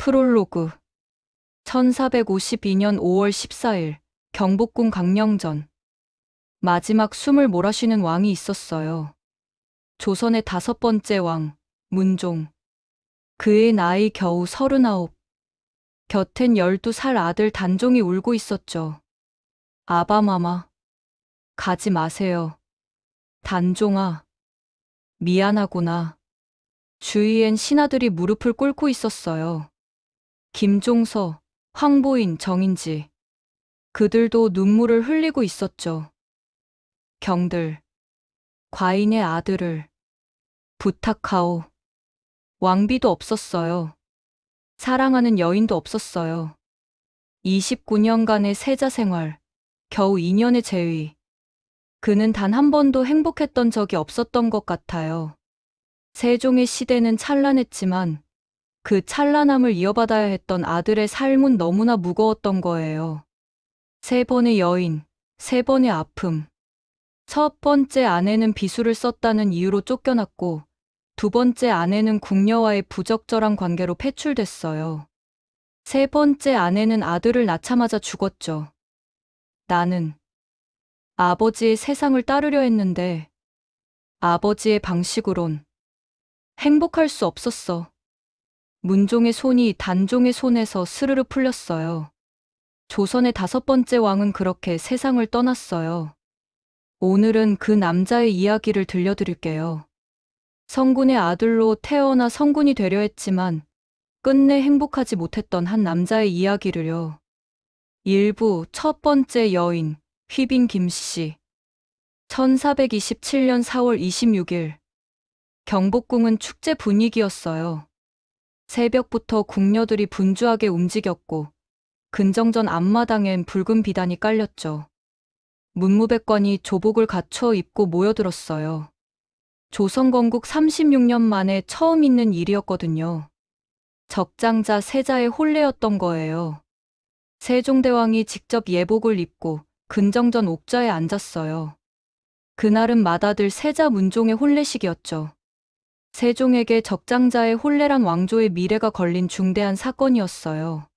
프롤로그 1452년 5월 14일 경복궁 강령전. 마지막 숨을 몰아쉬는 왕이 있었어요. 조선의 5번째 왕, 문종. 그의 나이 겨우 39. 곁엔 12살 아들 단종이 울고 있었죠. 아바마마, 가지 마세요. 단종아, 미안하구나. 주위엔 신하들이 무릎을 꿇고 있었어요. 김종서, 황보인, 정인지. 그들도 눈물을 흘리고 있었죠. 경들, 과인의 아들을 부탁하오. 왕비도 없었어요. 사랑하는 여인도 없었어요. 29년간의 세자 생활, 겨우 2년의 재위. 그는 단 한 번도 행복했던 적이 없었던 것 같아요. 세종의 시대는 찬란했지만 그 찬란함을 이어받아야 했던 아들의 삶은 너무나 무거웠던 거예요. 3번의 여인, 3번의 아픔. 첫 번째 아내는 비수를 썼다는 이유로 쫓겨났고, 2번째 아내는 궁녀와의 부적절한 관계로 패출됐어요. 3번째 아내는 아들을 낳자마자 죽었죠. 나는 아버지의 세상을 따르려 했는데, 아버지의 방식으론 행복할 수 없었어. 문종의 손이 단종의 손에서 스르르 풀렸어요. 조선의 5번째 왕은 그렇게 세상을 떠났어요. 오늘은 그 남자의 이야기를 들려드릴게요. 성군의 아들로 태어나 성군이 되려 했지만 끝내 행복하지 못했던 한 남자의 이야기를요. 일부 첫 번째 여인, 휘빈 김씨. 1427년 4월 26일. 경복궁은 축제 분위기였어요. 새벽부터 궁녀들이 분주하게 움직였고 근정전 앞마당엔 붉은 비단이 깔렸죠. 문무백관이 조복을 갖춰 입고 모여들었어요. 조선 건국 36년 만에 처음 있는 일이었거든요. 적장자 세자의 혼례였던 거예요. 세종대왕이 직접 예복을 입고 근정전 옥좌에 앉았어요. 그날은 맏아들 세자 문종의 혼례식이었죠. 세종에게 적장자의 혼례란 왕조의 미래가 걸린 중대한 사건이었어요.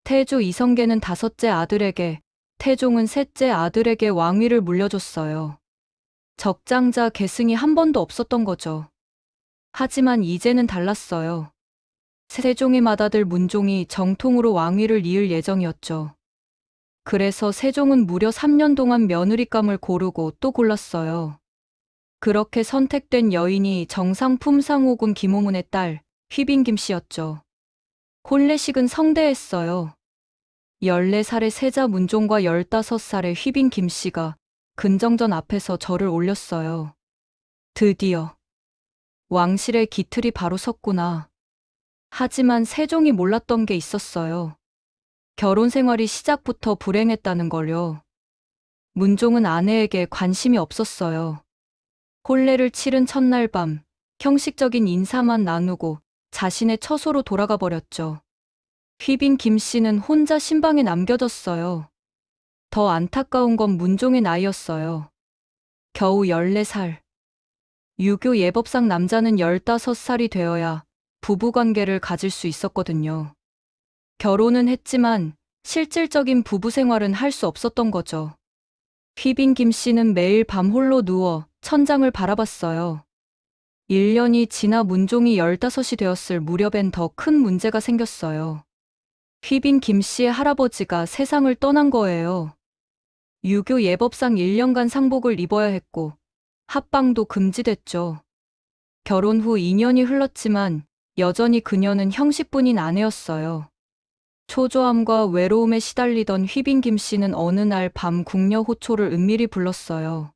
태조 이성계는 5째 아들에게, 태종은 3째 아들에게 왕위를 물려줬어요. 적장자 계승이 한 번도 없었던 거죠. 하지만 이제는 달랐어요. 세종의 맏아들 문종이 정통으로 왕위를 이을 예정이었죠. 그래서 세종은 무려 3년 동안 며느리감을 고르고 또 골랐어요. 그렇게 선택된 여인이 정상품 상호군 김호문의 딸 휘빈 김씨였죠. 혼례식은 성대했어요. 14살의 세자 문종과 15살의 휘빈 김씨가 근정전 앞에서 절을 올렸어요. 드디어 왕실의 기틀이 바로 섰구나. 하지만 세종이 몰랐던 게 있었어요. 결혼 생활이 시작부터 불행했다는 걸요. 문종은 아내에게 관심이 없었어요. 혼례를 치른 첫날 밤, 형식적인 인사만 나누고 자신의 처소로 돌아가 버렸죠. 휘빈 김씨는 혼자 신방에 남겨졌어요. 더 안타까운 건 문종의 나이였어요. 겨우 14살. 유교 예법상 남자는 15살이 되어야 부부관계를 가질 수 있었거든요. 결혼은 했지만 실질적인 부부 생활은 할 수 없었던 거죠. 휘빈 김씨는 매일 밤 홀로 누워 천장을 바라봤어요. 1년이 지나 문종이 15이 되었을 무렵엔 더 큰 문제가 생겼어요. 휘빈 김씨의 할아버지가 세상을 떠난 거예요. 유교 예법상 1년간 상복을 입어야 했고 합방도 금지됐죠. 결혼 후 2년이 흘렀지만 여전히 그녀는 형식뿐인 아내였어요. 초조함과 외로움에 시달리던 휘빈 김씨는 어느 날 밤 궁녀 호초를 은밀히 불렀어요.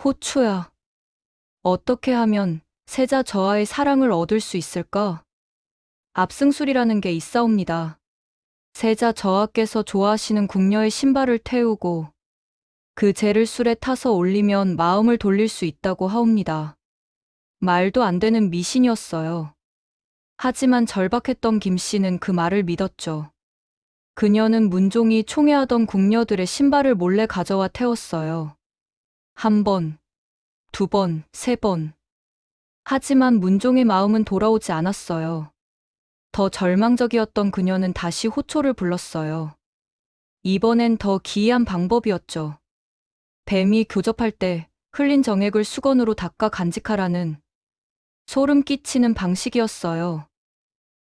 호초야, 어떻게 하면 세자 저하의 사랑을 얻을 수 있을까? 압승술이라는 게 있사옵니다. 세자 저하께서 좋아하시는 궁녀의 신발을 태우고 그 재를 술에 타서 올리면 마음을 돌릴 수 있다고 하옵니다. 말도 안 되는 미신이었어요. 하지만 절박했던 김씨는 그 말을 믿었죠. 그녀는 문종이 총애하던 궁녀들의 신발을 몰래 가져와 태웠어요. 1번, 2번, 3번. 하지만 문종의 마음은 돌아오지 않았어요. 더 절망적이었던 그녀는 다시 호초를 불렀어요. 이번엔 더 기이한 방법이었죠. 뱀이 교접할 때 흘린 정액을 수건으로 닦아 간직하라는 소름 끼치는 방식이었어요.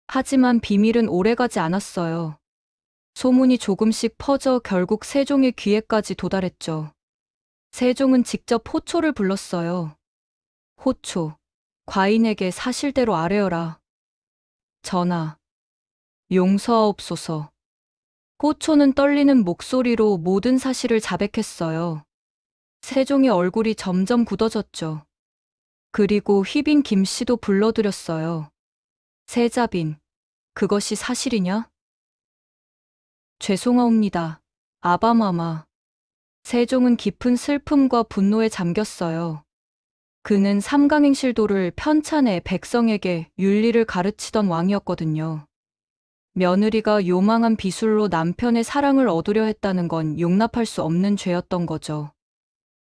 하지만 비밀은 오래가지 않았어요. 소문이 조금씩 퍼져 결국 세종의 귀에까지 도달했죠. 세종은 직접 호초를 불렀어요. 호초, 과인에게 사실대로 아뢰어라. 전하, 용서하옵소서. 호초는 떨리는 목소리로 모든 사실을 자백했어요. 세종의 얼굴이 점점 굳어졌죠. 그리고 휘빈 김씨도 불러들였어요. 세자빈, 그것이 사실이냐? 죄송하옵니다. 아바마마. 세종은 깊은 슬픔과 분노에 잠겼어요. 그는 삼강행실도를 편찬해 백성에게 윤리를 가르치던 왕이었거든요. 며느리가 요망한 비술로 남편의 사랑을 얻으려 했다는 건 용납할 수 없는 죄였던 거죠.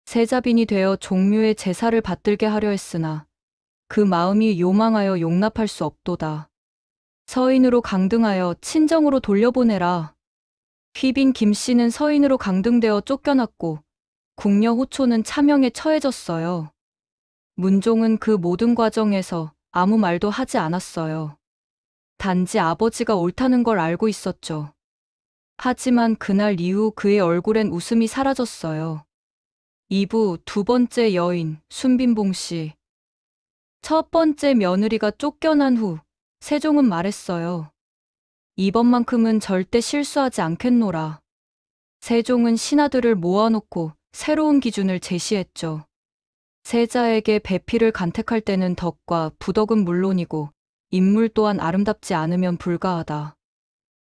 세자빈이 되어 종묘의 제사를 받들게 하려 했으나 그 마음이 요망하여 용납할 수 없도다. 서인으로 강등하여 친정으로 돌려보내라. 휘빈 김씨는 서인으로 강등되어 쫓겨났고 궁녀 호초는 차명에 처해졌어요. 문종은 그 모든 과정에서 아무 말도 하지 않았어요. 단지 아버지가 옳다는 걸 알고 있었죠. 하지만 그날 이후 그의 얼굴엔 웃음이 사라졌어요. 2부 두 번째 여인 순빈봉 씨. 첫 번째 며느리가 쫓겨난 후 세종은 말했어요. 이번만큼은 절대 실수하지 않겠노라. 세종은 신하들을 모아놓고 새로운 기준을 제시했죠. 세자에게 배필을 간택할 때는 덕과 부덕은 물론이고 인물 또한 아름답지 않으면 불가하다.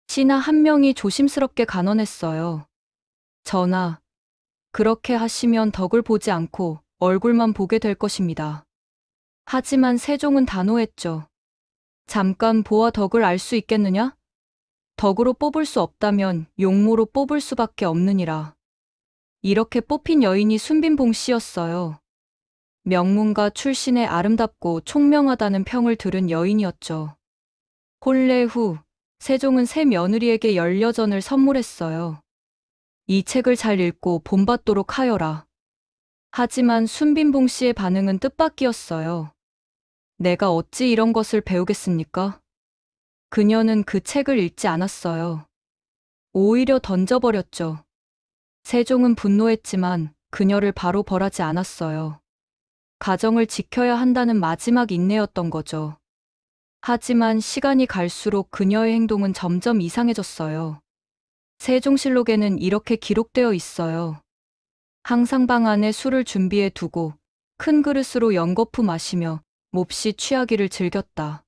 신하 한 명이 조심스럽게 간언했어요. 전하, 그렇게 하시면 덕을 보지 않고 얼굴만 보게 될 것입니다. 하지만 세종은 단호했죠. 잠깐 보아 덕을 알 수 있겠느냐? 덕으로 뽑을 수 없다면 용모로 뽑을 수밖에 없느니라. 이렇게 뽑힌 여인이 순빈봉 씨였어요. 명문가 출신의 아름답고 총명하다는 평을 들은 여인이었죠. 혼례 후 세종은 새 며느리에게 열여전을 선물했어요. 이 책을 잘 읽고 본받도록 하여라. 하지만 순빈봉 씨의 반응은 뜻밖이었어요. 내가 어찌 이런 것을 배우겠습니까? 그녀는 그 책을 읽지 않았어요. 오히려 던져버렸죠. 세종은 분노했지만 그녀를 바로 벌하지 않았어요. 가정을 지켜야 한다는 마지막 인내였던 거죠. 하지만 시간이 갈수록 그녀의 행동은 점점 이상해졌어요. 세종실록에는 이렇게 기록되어 있어요. 항상 방 안에 술을 준비해 두고 큰 그릇으로 연거푸 마시며 몹시 취하기를 즐겼다.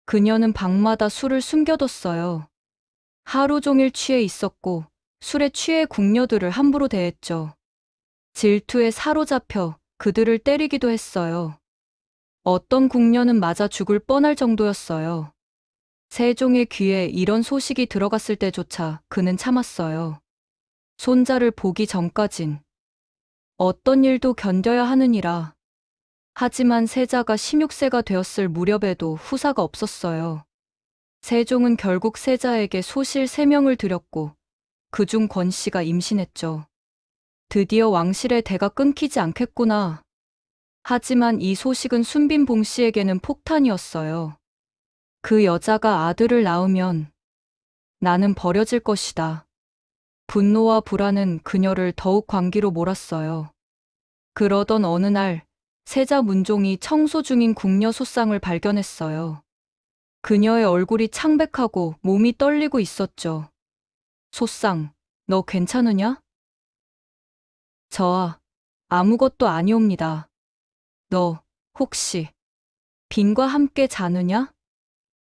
그녀는 방마다 술을 숨겨뒀어요. 하루 종일 취해 있었고 술에 취해 궁녀들을 함부로 대했죠. 질투에 사로잡혀 그들을 때리기도 했어요. 어떤 궁녀는 맞아 죽을 뻔할 정도였어요. 세종의 귀에 이런 소식이 들어갔을 때조차 그는 참았어요. 손자를 보기 전까진 어떤 일도 견뎌야 하느니라. 하지만 세자가 16세가 되었을 무렵에도 후사가 없었어요. 세종은 결국 세자에게 소실 3명을 들였고 그중 권씨가 임신했죠. 드디어 왕실의 대가 끊기지 않겠구나. 하지만 이 소식은 순빈봉 씨에게는 폭탄이었어요. 그 여자가 아들을 낳으면 나는 버려질 것이다. 분노와 불안은 그녀를 더욱 광기로 몰았어요. 그러던 어느 날 세자 문종이 청소 중인 궁녀 소상을 발견했어요. 그녀의 얼굴이 창백하고 몸이 떨리고 있었죠. 소상, 너 괜찮으냐? 저아, 아무것도 아니옵니다. 너 혹시 빈과 함께 자느냐?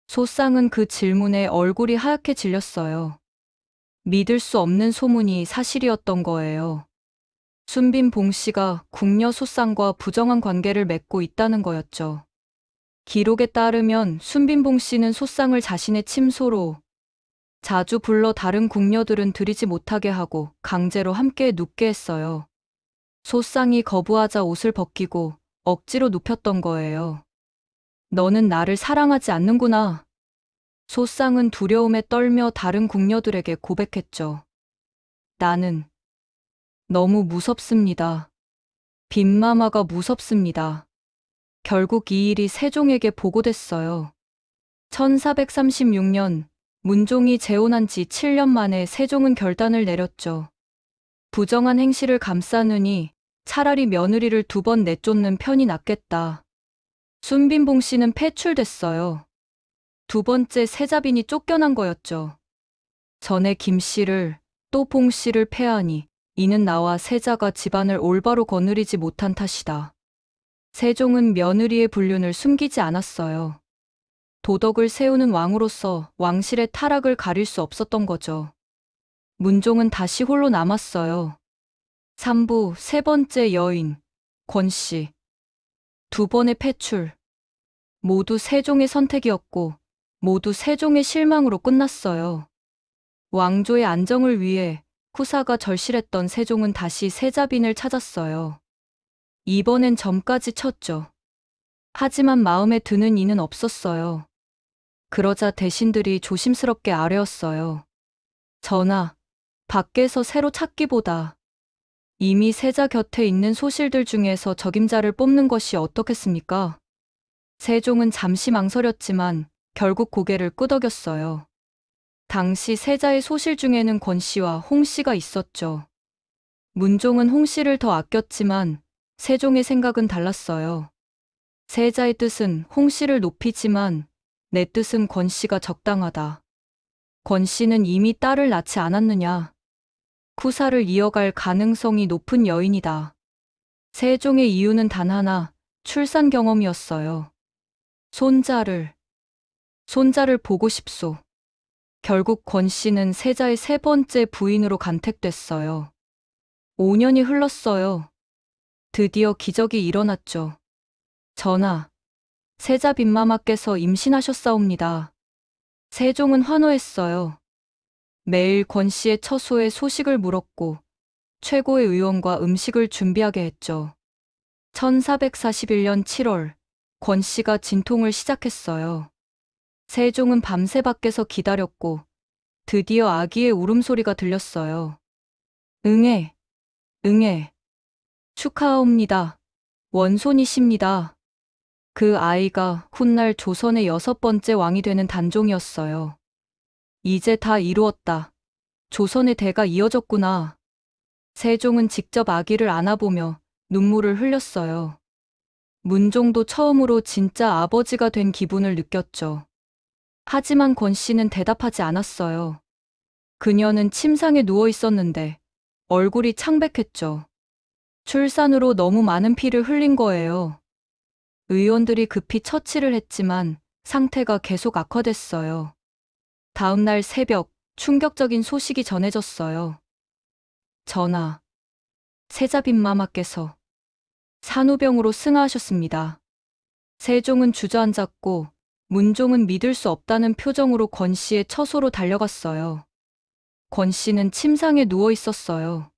소상은 그 질문에 얼굴이 하얗게 질렸어요. 믿을 수 없는 소문이 사실이었던 거예요. 순빈봉 씨가 궁녀 소상과 부정한 관계를 맺고 있다는 거였죠. 기록에 따르면 순빈봉 씨는 소상을 자신의 침소로 자주 불러 다른 궁녀들은 들이지 못하게 하고 강제로 함께 눕게 했어요. 소상이 거부하자 옷을 벗기고 억지로 눕혔던 거예요. 너는 나를 사랑하지 않는구나. 소상은 두려움에 떨며 다른 궁녀들에게 고백했죠. 나는 너무 무섭습니다. 빈마마가 무섭습니다. 결국 이 일이 세종에게 보고됐어요. 1436년 문종이 재혼한 지 7년 만에 세종은 결단을 내렸죠. 부정한 행실을 감싸느니 차라리 며느리를 2번 내쫓는 편이 낫겠다. 순빈봉 씨는 폐출됐어요. 2번째 세자빈이 쫓겨난 거였죠. 전에 김 씨를 또 봉 씨를 폐하니 이는 나와 세자가 집안을 올바로 거느리지 못한 탓이다. 세종은 며느리의 불륜을 숨기지 않았어요. 도덕을 세우는 왕으로서 왕실의 타락을 가릴 수 없었던 거죠. 문종은 다시 홀로 남았어요. 3부 세 번째 여인, 권씨. 2번의 폐출. 모두 세종의 선택이었고 모두 세종의 실망으로 끝났어요. 왕조의 안정을 위해 쿠사가 절실했던 세종은 다시 세자빈을 찾았어요. 이번엔 점까지 쳤죠. 하지만 마음에 드는 이는 없었어요. 그러자 대신들이 조심스럽게 아뢰었어요. 전하, 밖에서 새로 찾기보다 이미 세자 곁에 있는 소실들 중에서 적임자를 뽑는 것이 어떻겠습니까? 세종은 잠시 망설였지만 결국 고개를 끄덕였어요. 당시 세자의 소실 중에는 권씨와 홍씨가 있었죠. 문종은 홍씨를 더 아꼈지만 세종의 생각은 달랐어요. 세자의 뜻은 홍씨를 높이지만 내 뜻은 권씨가 적당하다. 권씨는 이미 딸을 낳지 않았느냐. 쿠사를 이어갈 가능성이 높은 여인이다. 세종의 이유는 단 하나, 출산 경험이었어요. 손자를 보고 싶소. 결국 권씨는 세자의 3번째 부인으로 간택됐어요. 5년이 흘렀어요. 드디어 기적이 일어났죠. 전하, 세자 빈마마께서 임신하셨사옵니다. 세종은 환호했어요. 매일 권씨의 처소에 소식을 물었고 최고의 의원과 음식을 준비하게 했죠. 1441년 7월 권씨가 진통을 시작했어요. 세종은 밤새 밖에서 기다렸고 드디어 아기의 울음소리가 들렸어요. 응애, 응애. 축하하옵니다. 원손이십니다. 그 아이가 훗날 조선의 6번째 왕이 되는 단종이었어요. 이제 다 이루었다. 조선의 대가 이어졌구나. 세종은 직접 아기를 안아보며 눈물을 흘렸어요. 문종도 처음으로 진짜 아버지가 된 기분을 느꼈죠. 하지만 권씨는 대답하지 않았어요. 그녀는 침상에 누워 있었는데 얼굴이 창백했죠. 출산으로 너무 많은 피를 흘린 거예요. 의원들이 급히 처치를 했지만 상태가 계속 악화됐어요. 다음 날 새벽 충격적인 소식이 전해졌어요. 전하, 세자 빈마마께서 산후병으로 승하하셨습니다. 세종은 주저앉았고 문종은 믿을 수 없다는 표정으로 권씨의 처소로 달려갔어요. 권씨는 침상에 누워 있었어요.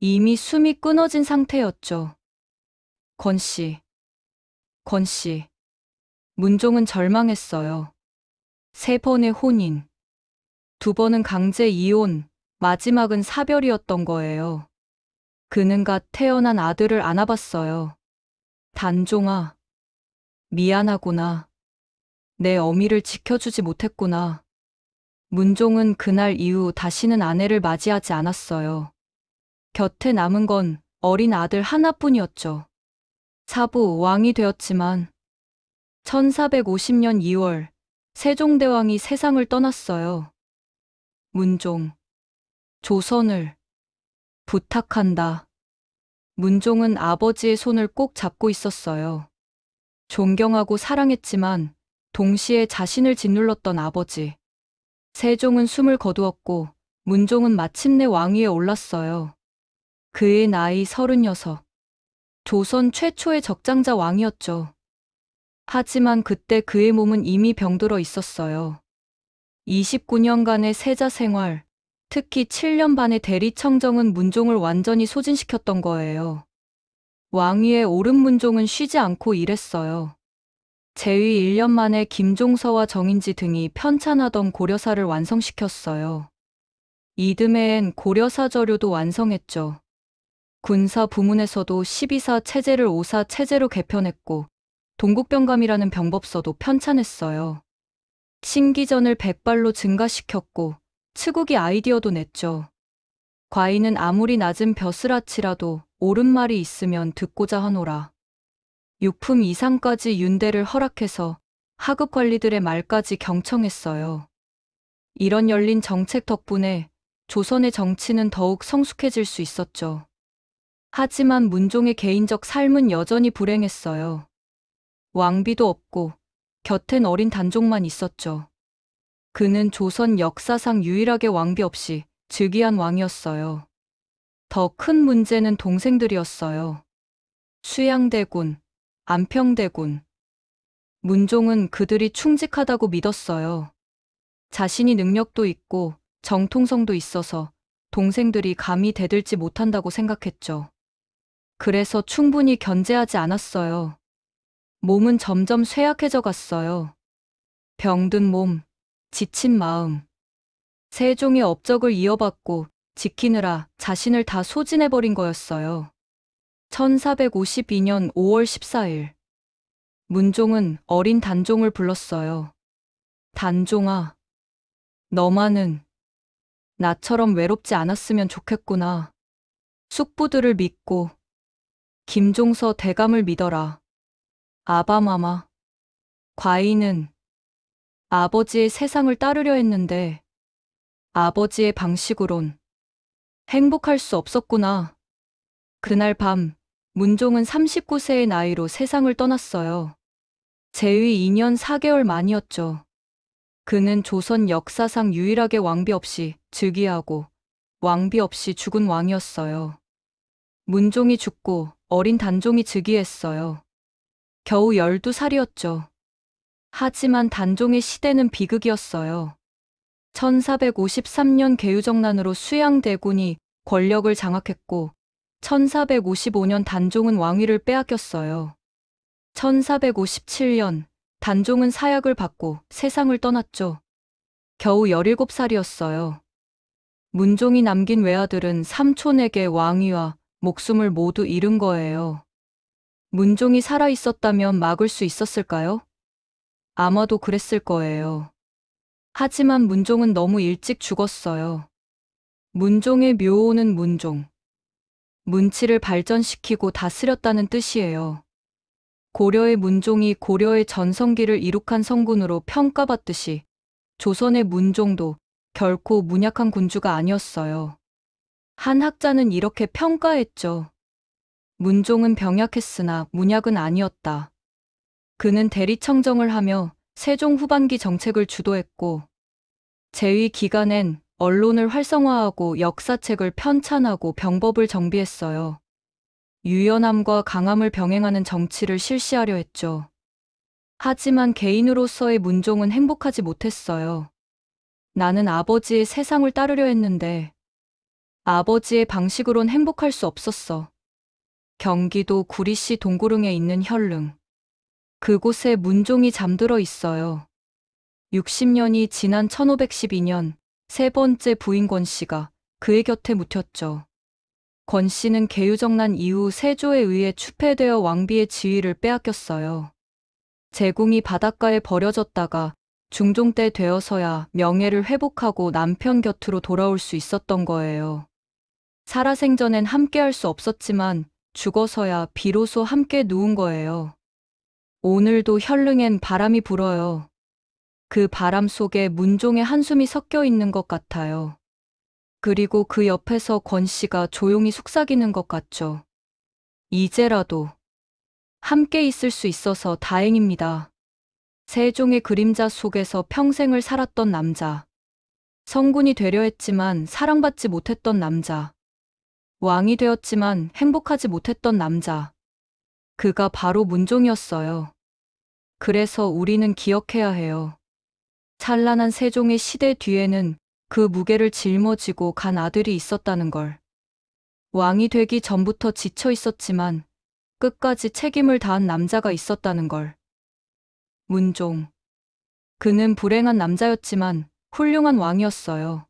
이미 숨이 끊어진 상태였죠. 권씨. 문종은 절망했어요. 3번의 혼인, 2번은 강제 이혼, 마지막은 사별이었던 거예요. 그는 갓 태어난 아들을 안아봤어요. 단종아, 미안하구나. 내 어미를 지켜주지 못했구나. 문종은 그날 이후 다시는 아내를 맞이하지 않았어요. 곁에 남은 건 어린 아들 하나뿐이었죠. 사부 왕이 되었지만 1450년 2월 세종대왕이 세상을 떠났어요. 문종, 조선을 부탁한다. 문종은 아버지의 손을 꼭 잡고 있었어요. 존경하고 사랑했지만 동시에 자신을 짓눌렀던 아버지. 세종은 숨을 거두었고 문종은 마침내 왕위에 올랐어요. 그의 나이 36. 조선 최초의 적장자 왕이었죠. 하지만 그때 그의 몸은 이미 병들어 있었어요. 29년간의 세자 생활, 특히 7년 반의 대리청정은 문종을 완전히 소진시켰던 거예요. 왕위에 오른 문종은 쉬지 않고 일했어요. 재위 1년 만에 김종서와 정인지 등이 편찬하던 고려사를 완성시켰어요. 이듬해엔 고려사 저료도 완성했죠. 군사 부문에서도 12사 체제를 5사 체제로 개편했고 동국병감이라는 병법서도 편찬했어요. 신기전을 100발로 증가시켰고 치국이 아이디어도 냈죠. 과인은 아무리 낮은 벼슬아치라도 옳은 말이 있으면 듣고자 하노라. 육품 이상까지 윤대를 허락해서 하급 관리들의 말까지 경청했어요. 이런 열린 정책 덕분에 조선의 정치는 더욱 성숙해질 수 있었죠. 하지만 문종의 개인적 삶은 여전히 불행했어요. 왕비도 없고 곁엔 어린 단종만 있었죠. 그는 조선 역사상 유일하게 왕비 없이 즉위한 왕이었어요. 더 큰 문제는 동생들이었어요. 수양대군, 안평대군. 문종은 그들이 충직하다고 믿었어요. 자신이 능력도 있고 정통성도 있어서 동생들이 감히 대들지 못한다고 생각했죠. 그래서 충분히 견제하지 않았어요. 몸은 점점 쇠약해져 갔어요. 병든 몸, 지친 마음. 세종의 업적을 이어받고 지키느라 자신을 다 소진해버린 거였어요. 1452년 5월 14일. 문종은 어린 단종을 불렀어요. 단종아, 너만은 나처럼 외롭지 않았으면 좋겠구나. 숙부들을 믿고 김종서 대감을 믿어라. 아바마마. 과인은 아버지의 세상을 따르려 했는데 아버지의 방식으론 행복할 수 없었구나. 그날 밤 문종은 39세의 나이로 세상을 떠났어요. 재위 2년 4개월 만이었죠. 그는 조선 역사상 유일하게 왕비 없이 즉위하고 왕비 없이 죽은 왕이었어요. 문종이 죽고 어린 단종이 즉위했어요. 겨우 12살이었죠. 하지만 단종의 시대는 비극이었어요. 1453년 계유정난으로 수양대군이 권력을 장악했고 1455년 단종은 왕위를 빼앗겼어요. 1457년 단종은 사약을 받고 세상을 떠났죠. 겨우 17살이었어요. 문종이 남긴 외아들은 삼촌에게 왕위와 목숨을 모두 잃은 거예요. 문종이 살아있었다면 막을 수 있었을까요? 아마도 그랬을 거예요. 하지만 문종은 너무 일찍 죽었어요. 문종의 묘호는 문종. 문치를 발전시키고 다스렸다는 뜻이에요. 고려의 문종이 고려의 전성기를 이룩한 성군으로 평가받듯이 조선의 문종도 결코 문약한 군주가 아니었어요. 한 학자는 이렇게 평가했죠. 문종은 병약했으나 문약은 아니었다. 그는 대리청정을 하며 세종 후반기 정책을 주도했고 재위 기간엔 언론을 활성화하고 역사책을 편찬하고 병법을 정비했어요. 유연함과 강함을 병행하는 정치를 실시하려 했죠. 하지만 개인으로서의 문종은 행복하지 못했어요. 나는 아버지의 세상을 따르려 했는데 아버지의 방식으론 행복할 수 없었어. 경기도 구리시 동구릉에 있는 현릉. 그곳에 문종이 잠들어 있어요. 60년이 지난 1512년 세 번째 부인 권 씨가 그의 곁에 묻혔죠. 권 씨는 계유정난 이후 세조에 의해 추폐되어 왕비의 지위를 빼앗겼어요. 제궁이 바닷가에 버려졌다가 중종 때 되어서야 명예를 회복하고 남편 곁으로 돌아올 수 있었던 거예요. 살아생전엔 함께할 수 없었지만 죽어서야 비로소 함께 누운 거예요. 오늘도 현릉엔 바람이 불어요. 그 바람 속에 문종의 한숨이 섞여 있는 것 같아요. 그리고 그 옆에서 권 씨가 조용히 속삭이는 것 같죠. 이제라도 함께 있을 수 있어서 다행입니다. 세종의 그림자 속에서 평생을 살았던 남자. 성군이 되려 했지만 사랑받지 못했던 남자. 왕이 되었지만 행복하지 못했던 남자. 그가 바로 문종이었어요. 그래서 우리는 기억해야 해요. 찬란한 세종의 시대 뒤에는 그 무게를 짊어지고 간 아들이 있었다는 걸. 왕이 되기 전부터 지쳐 있었지만 끝까지 책임을 다한 남자가 있었다는 걸. 문종. 그는 불행한 남자였지만 훌륭한 왕이었어요.